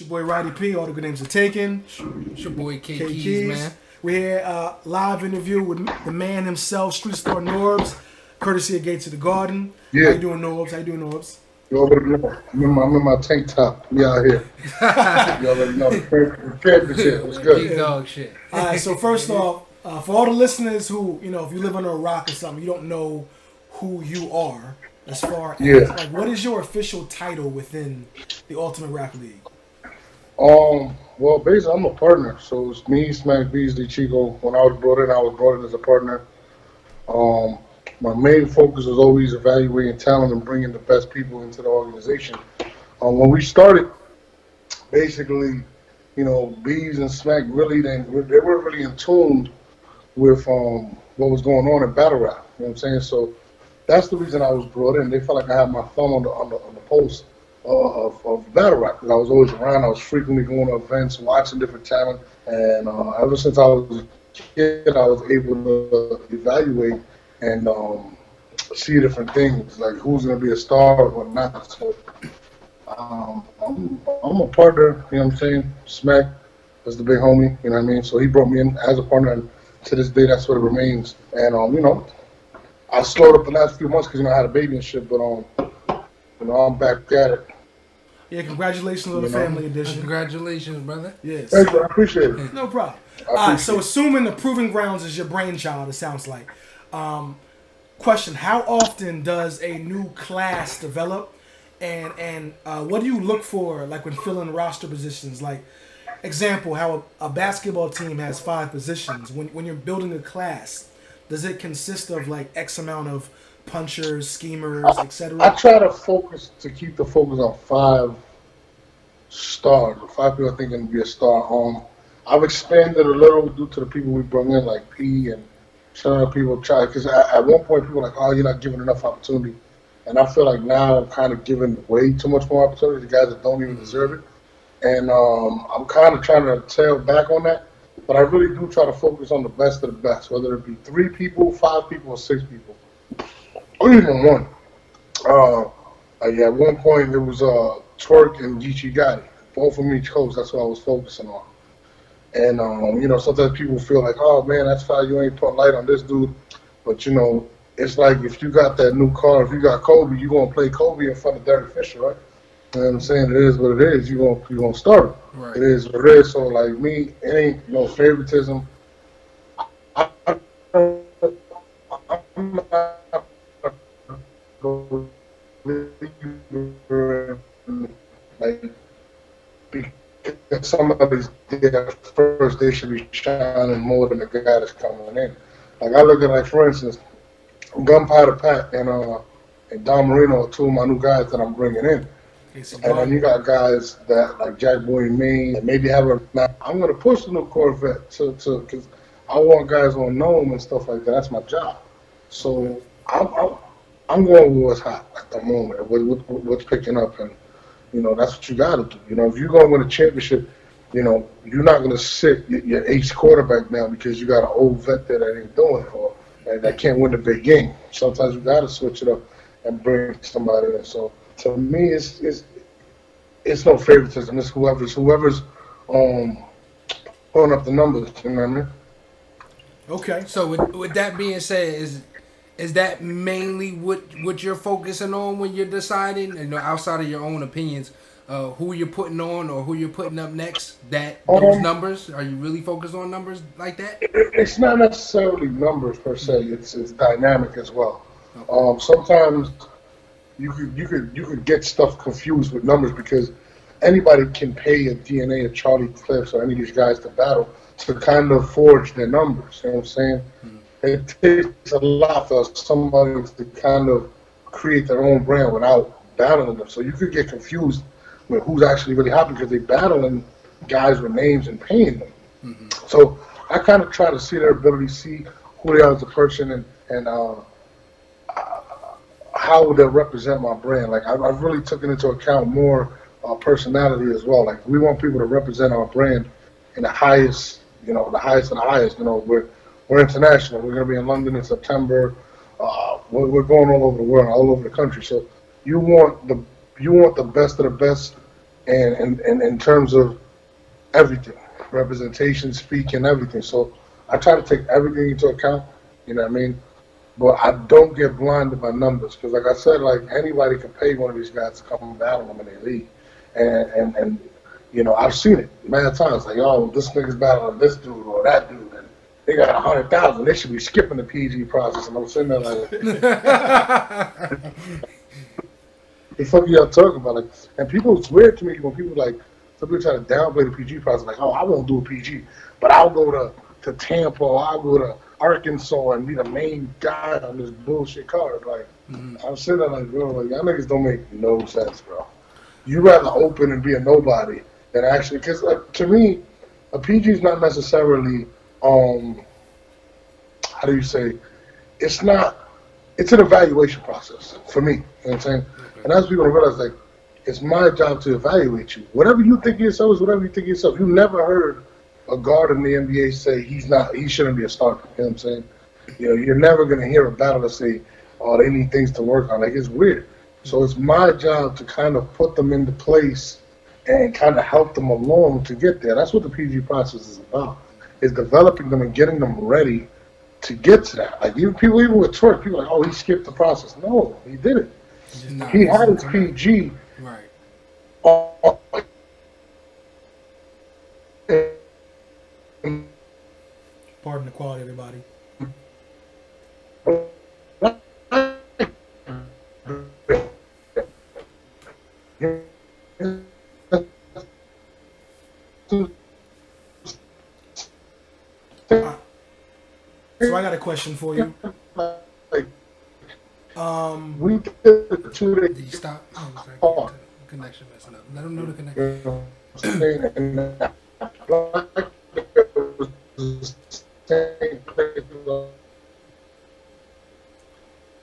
your boy Roddy P. All the good names are taken. It's your boy K Keys, man. We're here, live interview with the man himself, Street Star Norbes, courtesy of Gates of the Garden. Yeah. How you doing, Norbes? How you doing, Norbes? You already know. I'm in my tank top. We out here. You already know. Prepared for shit. What's good? Big dog shit. All right, so first off, for all the listeners who, you know, if you live under a rock or something, you don't know who you are as far as, like, what is your official title within the Ultimate Rap League? Well, basically, I'm a partner. So it's me, Smack, Beasley, Chico. When I was brought in as a partner. My main focus was always evaluating talent and bringing the best people into the organization. When we started, basically, you know, Bees and Smack really, they weren't really in tune with what was going on in battle rap. You know what I'm saying? So that's the reason I was brought in. They felt like I had my thumb on the pulse of battle rap, because I was always around. I was frequently going to events, watching different talent, and ever since I was a kid, I was able to evaluate and see different things, like who's going to be a star or not. So I'm a partner, you know what I'm saying? Smack is the big homie, you know what I mean? So he brought me in as a partner, and to this day, that's what it remains. And, you know, I slowed up the last few months because, you know, I had a baby and shit, but, you know, I'm back at it. Yeah, congratulations on the family edition. Congratulations, brother. Yes. Thank you, I appreciate it. No problem. All right, so assuming the Proving Grounds is your brainchild, it sounds like. Question: how often does a new class develop, and what do you look for, like when filling roster positions? Like, example, how a basketball team has 5 positions. When you're building a class, does it consist of like X amount of punchers, schemers, etc.? I try to keep the focus on 5 stars, or 5 people I think can be a star. I've expanded a little due to the people we brought in, like P and some other people try, because at one point people were like, oh, you're not giving enough opportunity. And I feel like now I'm kind of giving way too much more opportunity to guys that don't even deserve it. And I'm kind of trying to tail back on that. But I really do try to focus on the best of the best, whether it be 3 people, 5 people, or 6 people. Or even 1. At one point it was Twerk and Geechee Gotti, both from each coast. That's what I was focusing on. And, you know, sometimes people feel like, oh, man, that's fine, you ain't putting light on this dude. But, you know, it's like if you got that new car, if you got Kobe, you're going to play Kobe in front of Derek Fisher, right? You know what I'm saying? It is what it is. You're gonna start it. Right. It is what it is. So, like me, it ain't no favoritism. I'm not like, because somebody's there first, they should be shining more than the guy that's coming in. Like, I look at, like, for instance, Gunpowder Pat and Don Marino are 2 of my new guys that I'm bringing in. And then you got guys that, like Jack Boy and me, and maybe have a. Now, I'm going to push the new Corvette because I want guys on know them and stuff like that. That's my job. So I'm going with what's hot at the moment, what's picking up, and you know that's what you got to do. You know, if you're going to win a championship, you know you're not going to sit your ace quarterback now because you got an old vet there that ain't doing it or and that can't win the big game. Sometimes you got to switch it up and bring somebody in. So to me, it's no favoritism. It's whoever's pulling up the numbers. You know what I mean? Okay. So with that being said, is that mainly what you're focusing on when you're deciding, you know, outside of your own opinions, who you're putting on or who you're putting up next? Those numbers? Are you really focused on numbers like that? It's not necessarily numbers per se. It's dynamic as well. Okay. Sometimes you could get stuff confused with numbers because anybody can pay a DNA, a Charlie Clips, or any of these guys to battle to kind of forge their numbers. You know what I'm saying? Mm-hmm. It takes a lot for somebody to kind of create their own brand without battling them. So you could get confused with who's actually really hot because they battling guys with names and paying them. Mm-hmm. So I kind of try to see their ability, see who they are as a person, and how would they represent my brand. Like I've really taken into account more personality as well. Like we want people to represent our brand in the highest, you know, the highest of the highest. You know, we're international. We're going to be in London in September. We're going all over the world, all over the country. So you want the best of the best and in terms of everything, representation, speaking, everything. So I try to take everything into account. You know what I mean? But I don't get blinded by numbers because, like I said, like anybody can pay one of these guys to come and battle them in their league, and you know I've seen it many times. Like, oh, this nigga's battling this dude or that dude, and they got 100,000. They should be skipping the PG process, and I'm sitting there like, the fuck y'all talking about? Like, and people, it's weird to me when people like some people try to downplay the PG process. Like, oh, I won't do a PG, but I'll go to Tampa, or I'll go to Arkansas and be the main guy on this bullshit card. Like, I'm sitting there like, bro, like, y'all niggas don't make no sense, bro. You rather open and be a nobody than actually, because to me, a PG is not necessarily, how do you say, it's not, it's an evaluation process for me. You know what I'm saying? And as people realize, like, it's my job to evaluate you. Whatever you think of yourself is whatever you think of yourself. You never heard a guard in the NBA say he shouldn't be a starter. You know what I'm saying? You know, you're never gonna hear a battler say, oh, they need things to work on. Like, it's weird. So it's my job to kind of put them into place and kind of help them along to get there. That's what the PG process is about. Is developing them and getting them ready to get to that. Like, even with Twerk, people are like, oh, he skipped the process. No, he didn't. He had his PG. Right. Pardon the quality, everybody. So I got a question for you. We did 2 days. Did you stop? Oh, the connection messing up. Let them know the connection.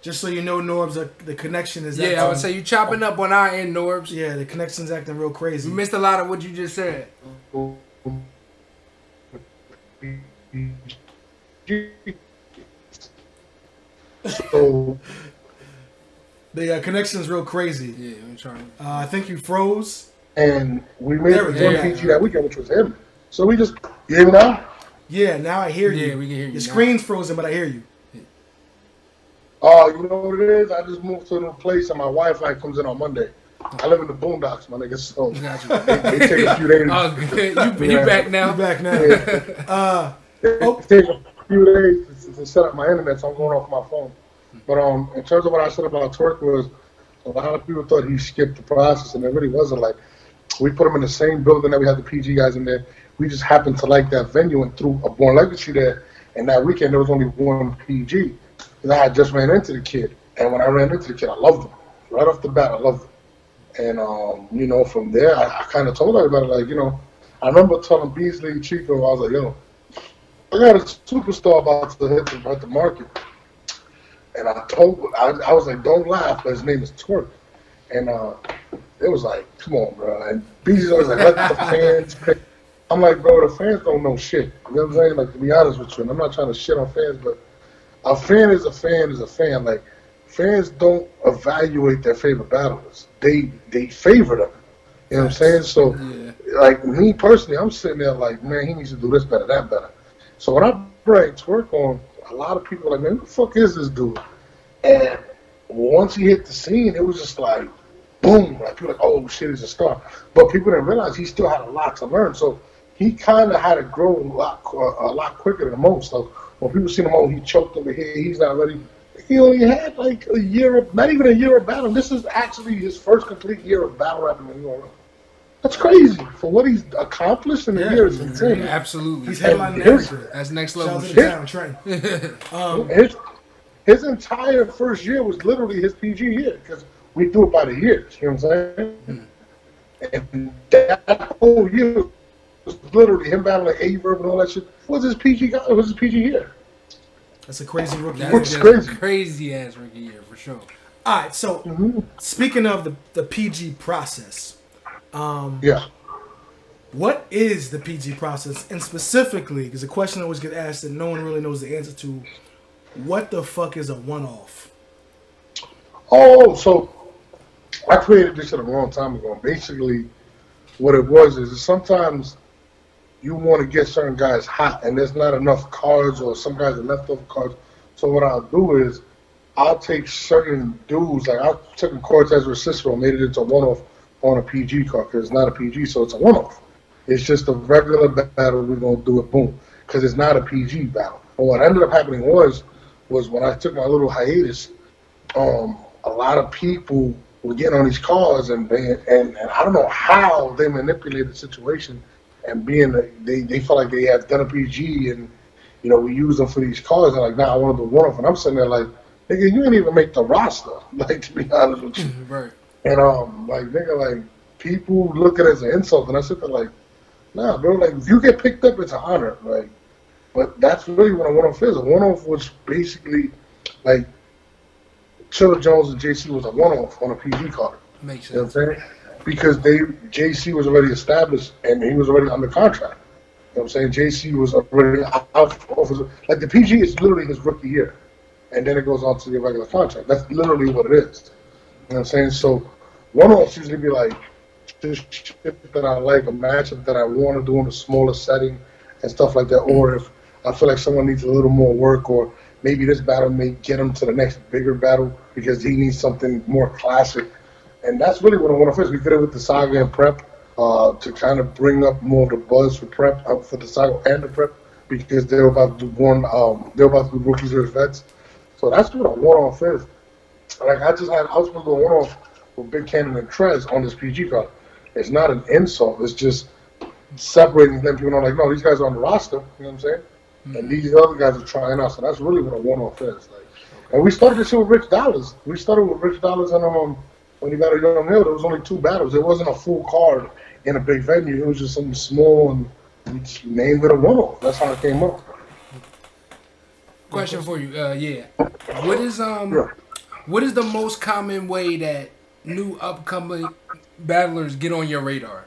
Just so you know, Norbes, the connection is I would say you chopping up on our end, Norbes. Yeah, the connection's acting real crazy. You missed a lot of what you just said. So the connection's real crazy. Yeah, I'm trying. I think you froze. And we made There one we go. PG that weekend, which was him. So we just, you hear me now? Yeah, now I hear you. Yeah, we can hear you Your now. screen's frozen, but I hear you. Oh, you know what it is? I just moved to a new place and my Wi-Fi comes in on Monday. I live in the boondocks, my nigga, so they take a few days. Oh, good. You back now? You back now. It takes a few days to set up my internet, so I'm going off my phone. But in terms of what I said about Twerk was, a lot of people thought he skipped the process, and it really wasn't. Like, we put him in the same building that we had the PG guys in there. We just happened to like that venue and threw a Born Legacy there. And that weekend, there was only one PG. And I had just ran into the kid. And when I ran into the kid, I loved him. Right off the bat, I loved him. And, you know, from there, I kind of told everybody, like, you know, I remember telling Beasley, Chico, I was like, yo, I got a superstar about to hit the market. And I was like, don't laugh, but his name is Twerk. And it was like, come on, bro. And Beasley's always like, let the fans pick. I'm like, bro, the fans don't know shit. You know what I'm saying? Like, to be honest with you, and I'm not trying to shit on fans, but a fan is a fan is a fan. Like, fans don't evaluate their favorite battlers. They favor them. You know what I'm saying? So, like, me personally, I'm sitting there like, man, he needs to do this better, that better. So when I bring Twerk on, a lot of people are like, man, who the fuck is this dude? And once he hit the scene, it was just like, boom. Like, people were like, oh, shit, he's a star. But people didn't realize he still had a lot to learn. So he kind of had to grow a lot quicker than most. So when people seen him, oh, he choked over here, he's not ready. He only had like a year of, not even a year of battle. This is actually his first complete year of battle rapping in New York. That's crazy for what he's accomplished in a year. It's insane. Yeah, absolutely. He's headlining everything. That's next level Shout out to shit. the Trent. His entire first year was literally his PG year because we do it by the years. You know what I'm saying? And that whole year was literally him battling A-Verb and all that shit. It was his PG year. That's a crazy rookie year. Which is crazy. Crazy ass rookie year for sure. All right, so speaking of the PG process, what is the PG process? And specifically, because a question always gets asked that no one really knows the answer to, what the fuck is a one-off? Oh, so I created this shit a long time ago. Basically, what it was is sometimes you want to get certain guys hot, and there's not enough cards, or some guys are leftover cards. So what I'll do is I'll take certain dudes, like I took Cortez or Cicero, made it into a one-off on a PG card, because it's not a PG, so it's a one-off. It's just a regular battle. We're going to do it, boom, because it's not a PG battle. But what ended up happening was when I took my little hiatus, a lot of people were getting on these cards, and I don't know how they manipulated the situation, and they felt like they had done a PG, and we use them for these cards, and like, nah, I want to do one-off, and I'm sitting there like, nigga, you didn't even make the roster, like, to be honest with you. Right. And like, nigga, like, people look at it as an insult, and I sit there like, nah, bro, like, if you get picked up, it's an honor, like, but that's really what a one-off is. A one-off was basically like Chilla Jones and JC was a one-off on a PG card. Makes sense. You know what I'm saying? Because JC was already established and he was already under contract. You know what I'm saying? JC was already out. Like, the PG is literally his rookie year, and then it goes on to the regular contract. That's literally what it is. You know what I'm saying? So one-offs usually be like just shit that I like, a matchup that I want to do in a smaller setting and stuff like that, or if I feel like someone needs a little more work, or maybe this battle may get him to the next bigger battle because he needs something more classic. And that's really what I want to fix. We did it with the Saga and Prep to kind of bring up more of the buzz for Prep, for the Saga and the Prep, because they were about to do they were about to do rookies versus vets. So that's what a one-off is. Like, I was supposed to do a one-off with Big Cannon and Trez on this PG card. It's not an insult. It's just separating them. People know, like, no, these guys are on the roster. You know what I'm saying? And these other guys are trying out, so that's really what a one-off is. Like, and we started this shit with Rich Dollars. We started with Rich Dollars, and when he battled Young Hill, there was only 2 battles. It wasn't a full card in a big venue. It was just something small, and we just named it a one-off. That's how it came up. Question for you, what is the most common way that new upcoming battlers get on your radar?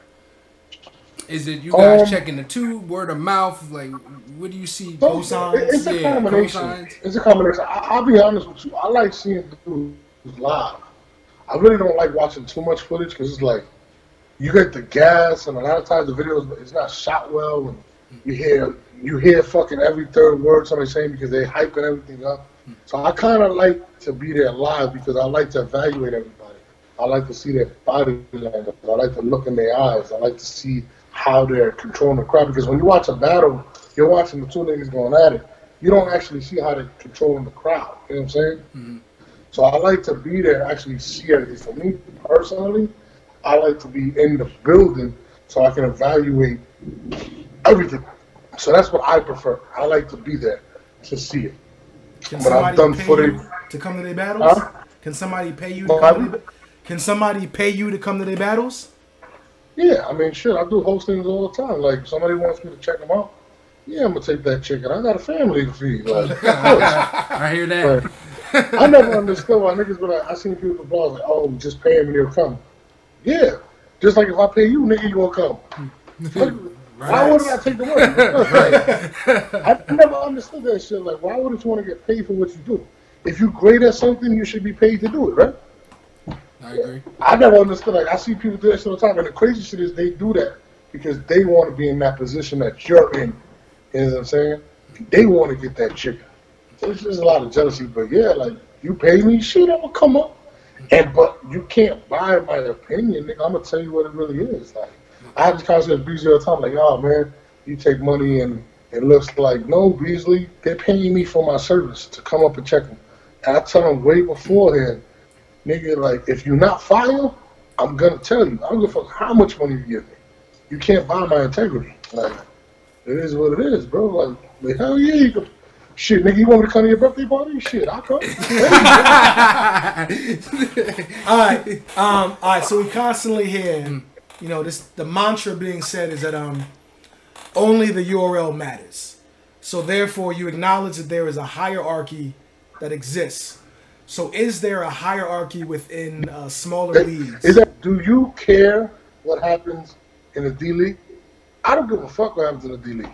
Is it you guys checking the tube, word of mouth? Like, what do you see? Cosigns? It's a combination. Cosigns? It's a combination. I'll be honest with you. I like seeing dudes live. I really don't like watching too much footage because it's like you get the gas, and a lot of times the videos it's not shot well, and you hear fucking every third word somebody's saying because they're hyping everything up. So I kind of like to be there live because I like to evaluate everybody. I like to see their body language. I like to look in their eyes. I like to see how they're controlling the crowd, because when you watch a battle, you're watching the two niggas going at it. You don't actually see how they're controlling the crowd. You know what I'm saying? Mm-hmm. So I like to be there, actually see everything. For me personally, I like to be in the building so I can evaluate everything. So that's what I prefer. I like to be there to see it. But I've done footage to come to their battles. Huh? Can somebody pay you? Can somebody pay you to come to their battles? Yeah, I mean, shit, I do hostings all the time. Like, if somebody wants me to check them out, yeah, I'm gonna take that chicken. I got a family to feed. Like, I hear that. Like, I never understood why niggas be like, I seen people at bars like, oh, just pay him and he'll come. Yeah, just like if I pay you, nigga, you gonna come. Like, why wouldn't I take the money? I never understood that shit. Like, why wouldn't you want to get paid for what you do? If you're great at something, you should be paid to do it, right? I agree. I never understood. Like, I see people do that shit all the time, and the crazy shit is they do that because they want to be in that position that you're in. You know what I'm saying? They want to get that chicken. So it's just a lot of jealousy. But yeah, like, you pay me, shit, I'm gonna come up. But you can't buy my opinion, nigga. I'm gonna tell you what it really is. Like, I have this conversation with Beasley all the time. Like, oh man, you take money and it looks like, no, Beasley, they're paying me for my service to come up and check them. And I tell them way beforehand, nigga, like, if you're not fire, I'm gonna tell you. I don't give a fuck how much money you give me. You can't buy my integrity. Like, it is what it is, bro. Like hell yeah, you can. Shit, nigga, you want me to come to your birthday party? Shit, I'll come. All right. So we constantly hear, the mantra being said is that only the URL matters. So therefore, you acknowledge that there is a hierarchy that exists. So is there a hierarchy within smaller leagues? Do you care what happens in the D-League? I don't give a fuck what happens in the D-League.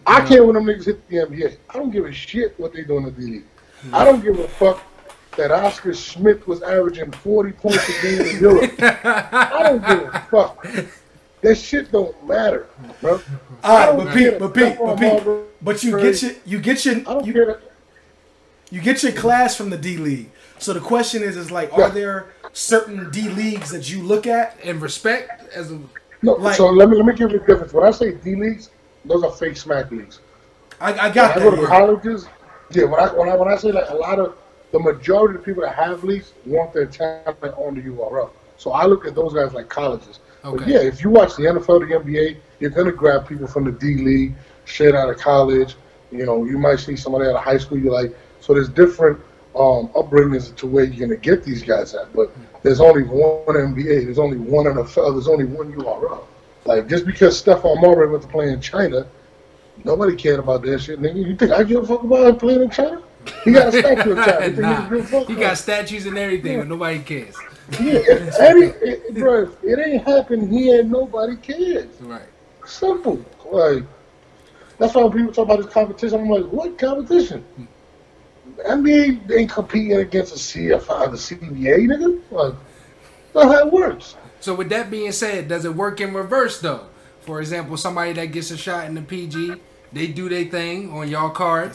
I care when them niggas hit the NBA. I don't give a shit what they do in the D-League. I don't give a fuck that Oscar Schmidt was averaging 40 points a game in Europe. I don't give a fuck. That shit don't matter, bro. All right, but Pete, you get your class from the D League. So the question is like, are there certain D leagues that you look at and respect as a no? Like, so let me give you the difference. When I say D leagues, those are fake smack leagues. I got that. When I go to colleges, when I say like the majority of the people that have leagues want their talent on the URL. So I look at those guys like colleges. Okay. But yeah, if you watch the NFL, the NBA, you're gonna grab people from the D League, straight out of college. You know, you might see somebody out of high school. You're like, so there's different upbringings to where you're gonna get these guys at. But there's only one NBA, there's only one NFL, there's only one URL. Like just because Stephon Marbury went to play in China, nobody cared about that shit. Nigga, you think I give a fuck about him playing in China? He got a statue in China. He got statues and everything, but nobody cares. Yeah, bro, if it ain't happened here, nobody cares. Right. Simple. Like, that's why when people talk about this competition, I'm like, what competition? NBA ain't competing against a CFI, the CBA, nigga. Like, that's how it works. So with that being said, does it work in reverse, though? For example, somebody that gets a shot in the PG, they do their thing on y'all card,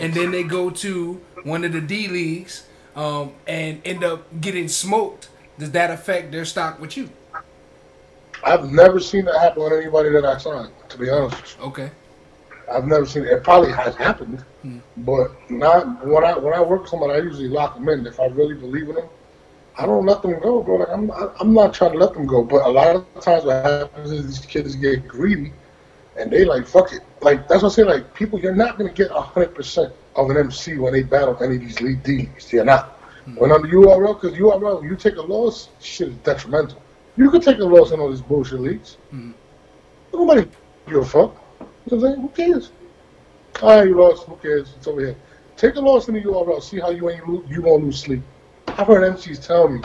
and then they go to one of the D leagues and end up getting smoked. Does that affect their stock with you? I've never seen that happen with anybody that I signed, to be honest with you. Okay. I've never seen it. It probably has happened, but not when I work with somebody. I usually lock them in. If I really believe in them, I don't let them go, bro. Like I'm not trying to let them go, but a lot of times what happens is these kids get greedy, and they like fuck it. Like that's what I say. Like people, you're not gonna get 100% of an MC when they battle any of these league deals. You're not. When on the URL, because URL, you take a loss, shit is detrimental. You could take a loss in all these bullshit leagues. Nobody give a fuck. You know what I'm saying? Who cares? All right, you lost. Who cares? It's over here. Take a loss in the URL. See how you won't lose sleep. I've heard MCs tell me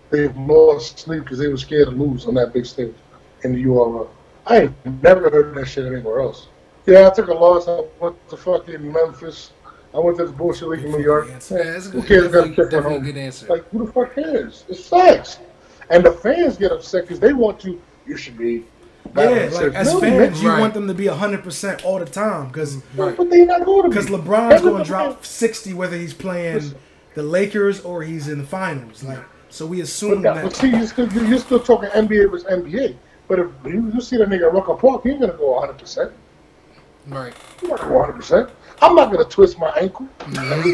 they've lost sleep because they were scared to lose on that big stage in the URL. I ain't never heard that shit anywhere else. Yeah, I took a loss. I went to fucking Memphis. I went to this bullshit league in New York. Who cares? Definitely a good answer. Like, who the fuck cares? It's facts. And the fans get upset because they want you should be. Yeah, like as fans, you want them to be 100% all the time because but they not going to be. Because LeBron's going to drop 60 whether he's playing the Lakers or he's in the finals. Like, so we assume that. But see, you're still talking NBA versus NBA. But if you see that nigga at Rucker Park, he ain't gonna go 100%. Right. He's not gonna go 100%. I'm not gonna twist my ankle. Not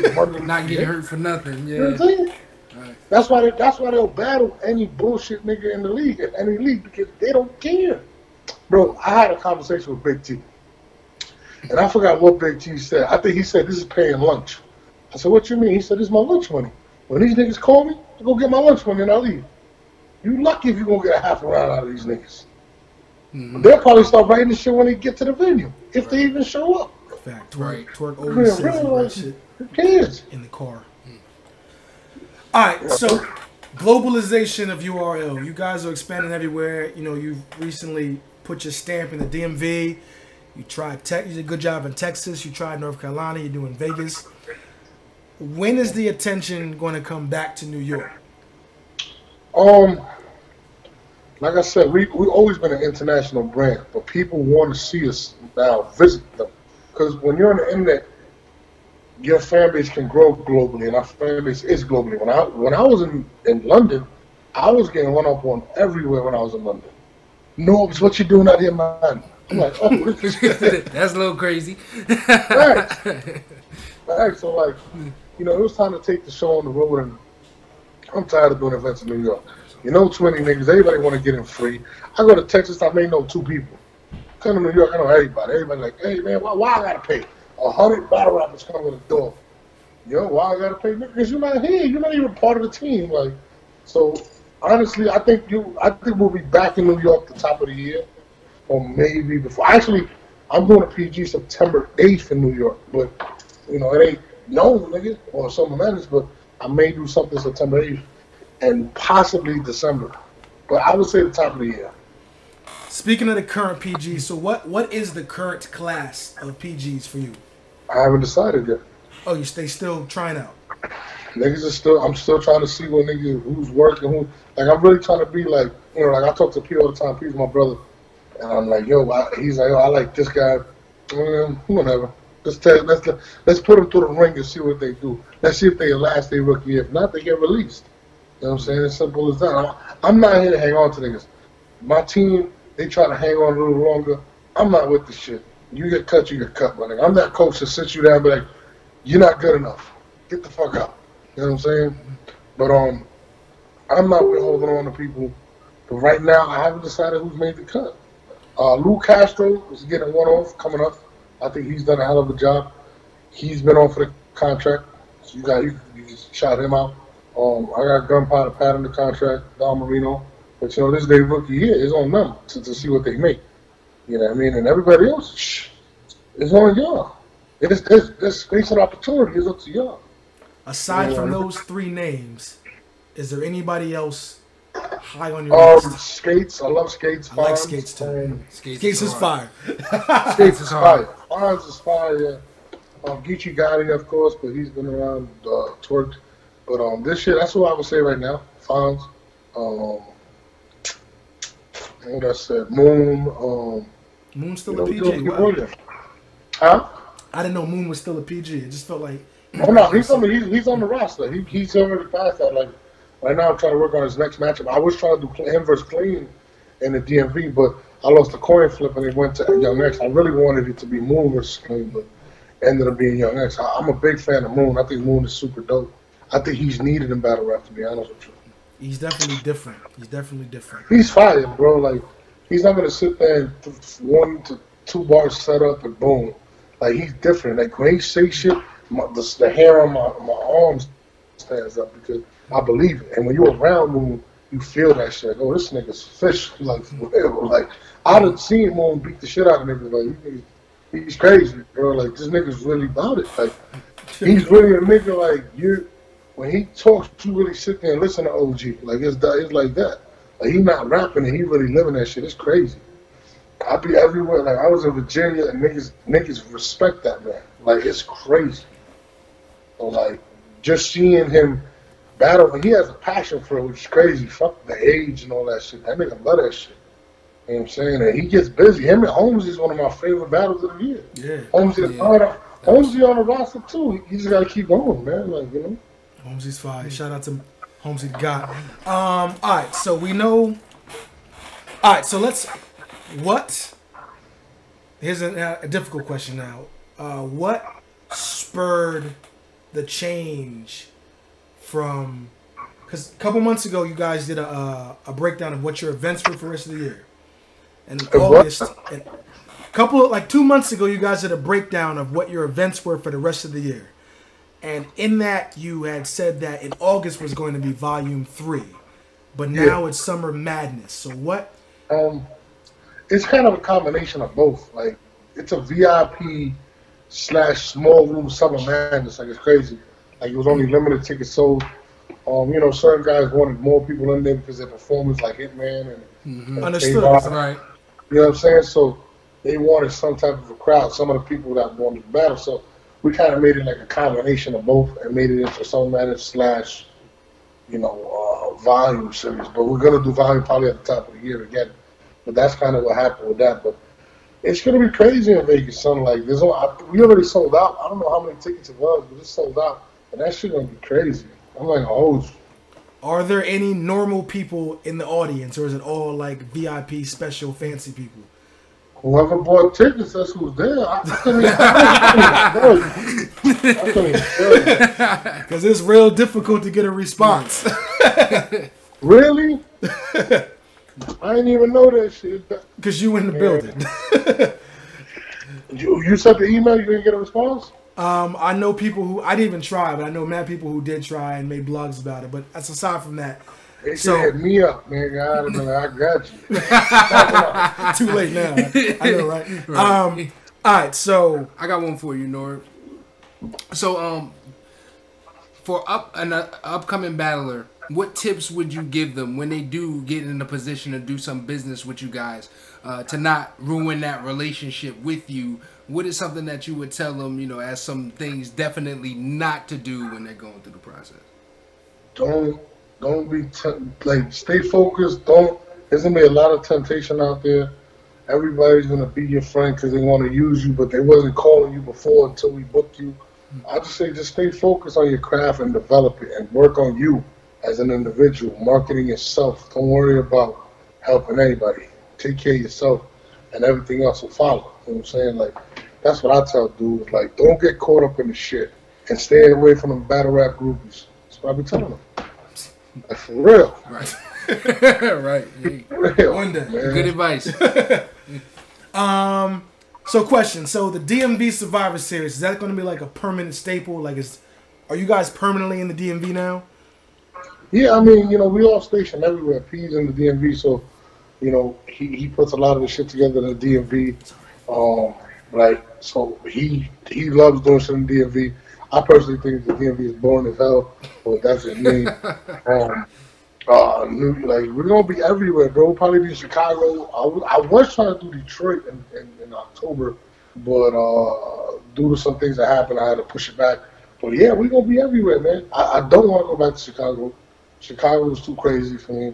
getting hurt for nothing. Yeah. You know what I'm saying? Right. That's why they'll battle any bullshit nigga in the league, in any league, because they don't care. Bro, I had a conversation with Big T. And I forgot what Big T said. I think he said, this is paying lunch. I said, what you mean? He said, this is my lunch money. When these niggas call me, I go get my lunch money and I leave. You lucky if you're going to get a half a round out of these niggas. They'll probably start writing this shit when they get to the venue, if they even show up. Fact. Twerk overseas shit. Who cares? In the car. All right, so globalization of URL. You guys are expanding everywhere. You know, you've recently put your stamp in the DMV. You tried you did a good job in Texas. You tried North Carolina. You're doing Vegas. When is the attention going to come back to New York? Like I said, we've always been an international brand, but people want to see us now, visit them. Because when you're on the internet, your fan base can grow globally, and our fan base is globally. When I was in London, I was getting run up on everywhere when I was in London. Norbes, what you doing out here, man? I'm like, oh, that's a little crazy. Right. So, like, you know, it was time to take the show on the road, and I'm tired of doing events in New York. You know, 20 niggas, everybody want to get in free. I go to Texas, I may know 2 people. Come to New York, I know everybody. Everybody like, hey, man, why I got to pay? 100 battle rappers come to the door. Yo, why I got to pay? Because you're not here. You're not even part of the team. Like, so, honestly, I think we'll be back in New York the top of the year, or maybe before. Actually, I'm doing a PG September 8th in New York, but, you know, it ain't known, nigga, or Summer Madness, but I may do something September 8th. And possibly December. But I would say the top of the year. Speaking of the current PG, so what is the current class of PGs for you? I haven't decided yet. Oh, they still trying out? Niggas are still, I'm still trying to see who's working, like I'm really trying to be like, you know, like I talk to P all the time, P's my brother. And I'm like, yo, he's like, I like this guy. Whatever. Let's put them through the ring and see what they do. Let's see if they last their rookie year. If not, they get released. You know what I'm saying? It's simple as that. I'm not here to hang on to niggas. My team, they try to hang on a little longer. I'm not with the shit. You get cut, you get cut, my nigga. I'm that coach that sits you down and be like, you're not good enough. Get the fuck out. You know what I'm saying? But I'm not with holding on to people. But right now, I haven't decided who's made the cut. Lou Castro is getting one off coming up. I think he's done a hell of a job. He's been on for the contract. So you just shot him out. I got Gunpowder Pat in the contract, Don Marino. But, you know, this is their rookie year. It's on them to see what they make. You know what I mean? And everybody else, it's on y'all. There's space and opportunity. It's up to y'all. Aside from those three names, is there anybody else high on your list? Skates. I love Skates. I like Skates too. Skates is fire. Skates is fire. Fonz is fire. Yeah. Geechee Gotti, of course, but he's been around, twerked. But this shit, that's what I would say right now. Fonz. What I said, Moon. Moon's still a PG. Wow. Huh? I didn't know Moon was still a PG. It just felt like. Oh no, he's on the roster. He's already passed that. Like right now, I'm trying to work on his next matchup. I was trying to do him versus Clean in the DMV, but I lost the coin flip and it went to Young X. I really wanted it to be Moon versus Clean, but ended up being Young X. I'm a big fan of Moon. I think Moon is super dope. I think he's needed in battle rap, to be honest with you. He's definitely different. He's fire, bro. Like, he's not going to sit there and 1 to 2 bars set up and boom. Like, he's different. Like, when he say shit, the hair on my arms stands up because I believe it. And when you're around Moon, you feel that shit. Oh, this nigga's fish. Like, like I done seen Moon beat the shit out of niggas. Like, he's crazy, bro. Like, this nigga's really about it. Like, he's really a nigga, like, when he talks, you really sit there and listen to OG. Like, it's like that. Like, he not rapping and he really living that shit. It's crazy. I be everywhere. Like, I was in Virginia and niggas respect that man. Like, it's crazy. So, like, just seeing him battle, and he has a passion for it, which is crazy. Fuck the age and all that shit. That nigga love that shit. You know what I'm saying? And he gets busy. Him and Holmes is one of my favorite battles of the year. Yeah. Holmes on the roster, too. He just got to keep going, man. Like, you know. Holmesy's fire. Shout out to Holmesy the God. All right, so we know. All right, so here's a difficult question now. What spurred the change from? Because a couple months ago, you guys did a breakdown of what your events were for the rest of the year, and in August, and 2 months ago, you guys did a breakdown of what your events were for the rest of the year. And in that, you had said that in August was going to be Volume 3, but now it's Summer Madness. So what? It's kind of a combination of both. Like, it's a VIP / small room Summer Madness. Like, it's crazy. Like, it was only limited tickets sold. You know, certain guys wanted more people in there because their performance, like Hitman and Understood. That's right. You know what I'm saying? So they wanted some type of a crowd. Some of the people that wanted to battle. So we kind of made it like a combination of both and made it into Summer Madness / Volume series. But we're gonna do Volume probably at the top of the year again. But that's kind of what happened with that. But it's gonna be crazy in Vegas, son. Like, we already sold out. I don't know how many tickets it was, but it's sold out, and that shit gonna be crazy. I'm like, Are there any normal people in the audience, or is it all like VIP, special, fancy people? Whoever bought tickets, that's who's there. I couldn't even tell you. Because it's real difficult to get a response. Really? I didn't even know that shit. Because you in the building. You sent the email, you didn't get a response? I know people who, I didn't even try, but I know mad people who did try and made blogs about it. But that's aside from that. They hit me up, man. I got you. Too late now. I know, right? All right, so I got one for you, Norb. So, for an upcoming battler, what tips would you give them when they do get in a position to do some business with you guys, to not ruin that relationship with you? What is something that you would tell them, as some things definitely not to do when they're going through the process? Don't be stay focused. There's gonna be a lot of temptation out there, everybody's gonna be your friend because they want to use you, but they wasn't calling you before until we booked you. I just say just stay focused on your craft and develop it and work on you as an individual, marketing yourself. Don't worry about helping anybody. Take care of yourself and everything else will follow. You know what I'm saying? Like, that's what I tell dudes. Like, don't get caught up in the shit and stay away from them battle rap groupies. That's what I be telling them. Like, for real. Right. Right. For real, One day. man. Good advice. So question. So the DMV Survivor Series, is that going to be like a permanent staple? Like, are you guys permanently in the DMV now? Yeah, I mean, you know, we all stationed everywhere. P's in the DMV, so, you know, he puts a lot of the shit together in the DMV. Right, so he loves doing shit in the DMV. I personally think the DMV is boring as hell, but that's just me. Like, we're gonna be everywhere, bro. We'll probably be in Chicago. I was trying to do Detroit in October, but due to some things that happened, I had to push it back. But yeah, we're gonna be everywhere, man. I don't want to go back to Chicago. Chicago was too crazy for me.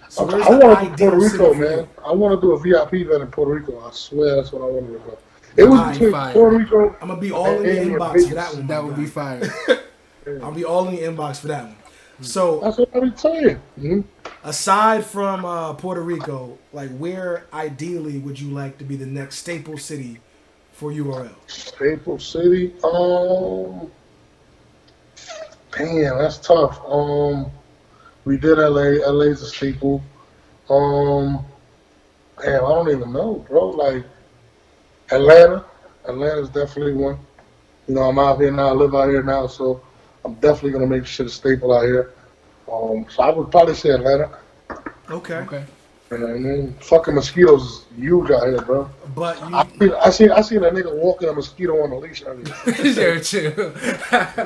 So I want to do Puerto Rico, man. I want to do a VIP event in Puerto Rico. I swear that's what I want to do. It was between Puerto Rico. I'm gonna be all in the inbox for that one. That would be fire. I'll be all in the inbox for that one. So that's what I'm saying. Mm-hmm. Aside from Puerto Rico, like, where ideally would you like to be the next staple city for URL? Staple city? Damn, that's tough. We did LA. LA's a staple. Damn, I don't even know, bro. Like, Atlanta. Atlanta's definitely one. You know, I'm out here now. I live out here now, so I'm definitely gonna make shit a staple out here. So I would probably say Atlanta. Okay. You know what I mean? Fucking mosquitoes is huge out here, bro. But I seen a nigga walking a mosquito on a leash earlier. Sure, too.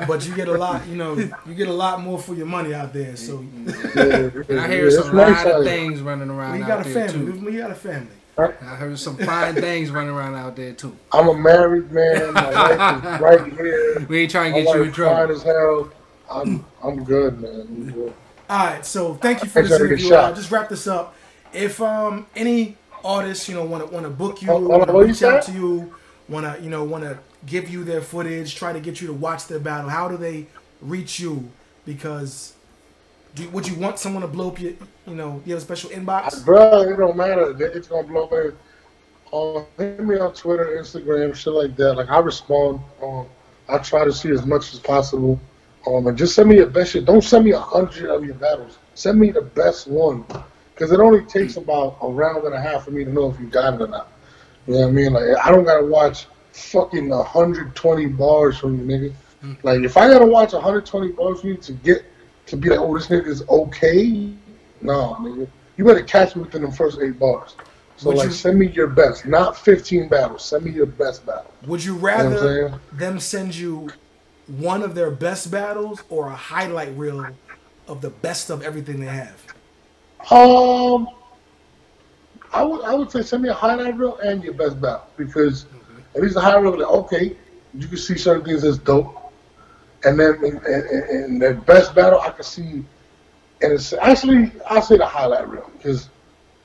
But you get a lot, you know, you get a lot more for your money out there. So And I hear some lot of things running around you got out a there, family. too. You got a family. I heard some fine things running around out there, too. I'm a married man. My wife is right here. We ain't trying to get you in trouble. Fine as hell. I'm good, man. I'm good. All right, so thank you for this interview. Just wrap this up. If any artists, you know, want to book you, want to reach out to you, want to give you their footage, try to get you to watch their battle, how do they reach you? Because would you want someone to blow up your, you know, you have a special inbox? Bro, it don't matter. It's gonna blow up. Hit me on Twitter, Instagram, shit like that. Like, I respond. I try to see as much as possible. And just send me your best shit. Don't send me 100 of your battles. Send me the best one. Because it only takes about a round and a half for me to know if you got it or not. You know what I mean? Like, I don't got to watch fucking 120 bars from you, nigga. Like, if I got to watch 120 bars from you to be like, oh, this nigga is okay, no, nigga. You better catch me within the first 8 bars. So, send me your best. Not 15 battles. Send me your best battle. Would you rather them send you one of their best battles or a highlight reel of the best of everything they have? I would say send me a highlight reel and your best battle, because at least the highlight reel, like, okay, you can see certain things that's dope, and then in the best battle I can see, and it's actually I'll say the highlight reel, because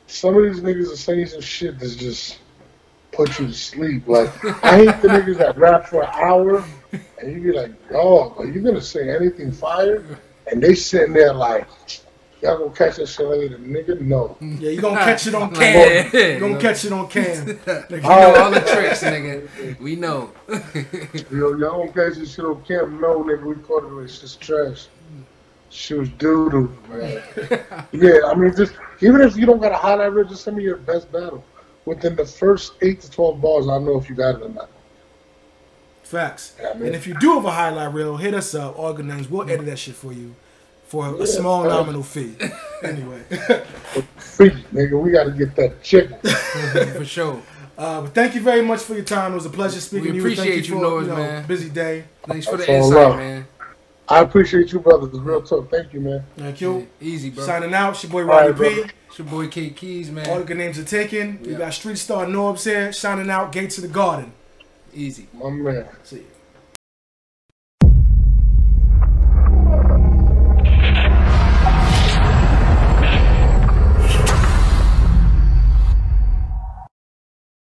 some of these niggas are saying some shit that's just put you to sleep. Like, I hate the niggas that rap for an hour and you be like, dog, are you gonna say anything fire? And they sitting there like, y'all gonna catch that shit later, nigga? No. Yeah, you gonna catch it on cam. You gonna catch it on cam. You know all the tricks, nigga. We know. Y'all gonna catch this shit on cam? No, nigga, we caught it. It's just trash. She was doo-doo, man. Yeah, I mean, just even if you don't got a highlight reel, just send me your best battle. Within the first 8 to 12 bars, I'll know if you got it or not. Facts. Yeah, and if you do have a highlight reel, hit us up. All good names. We'll edit that shit for you for a small nominal fee. Anyway. Free, nigga. We got to get that chicken. For sure. But thank you very much for your time. It was a pleasure speaking to you. We appreciate you, Norbes, man. Busy day. Thanks for the insight, man. I appreciate you, brothers. Real talk. Thank you, man. Thank you. Yeah, easy, bro. Signing out. It's your boy Roddy P. It's your boy K Keys, man. All the good names are taken. We got Street Star Norbes here. Signing out. Gates of the Garden. Easy. My man. See you.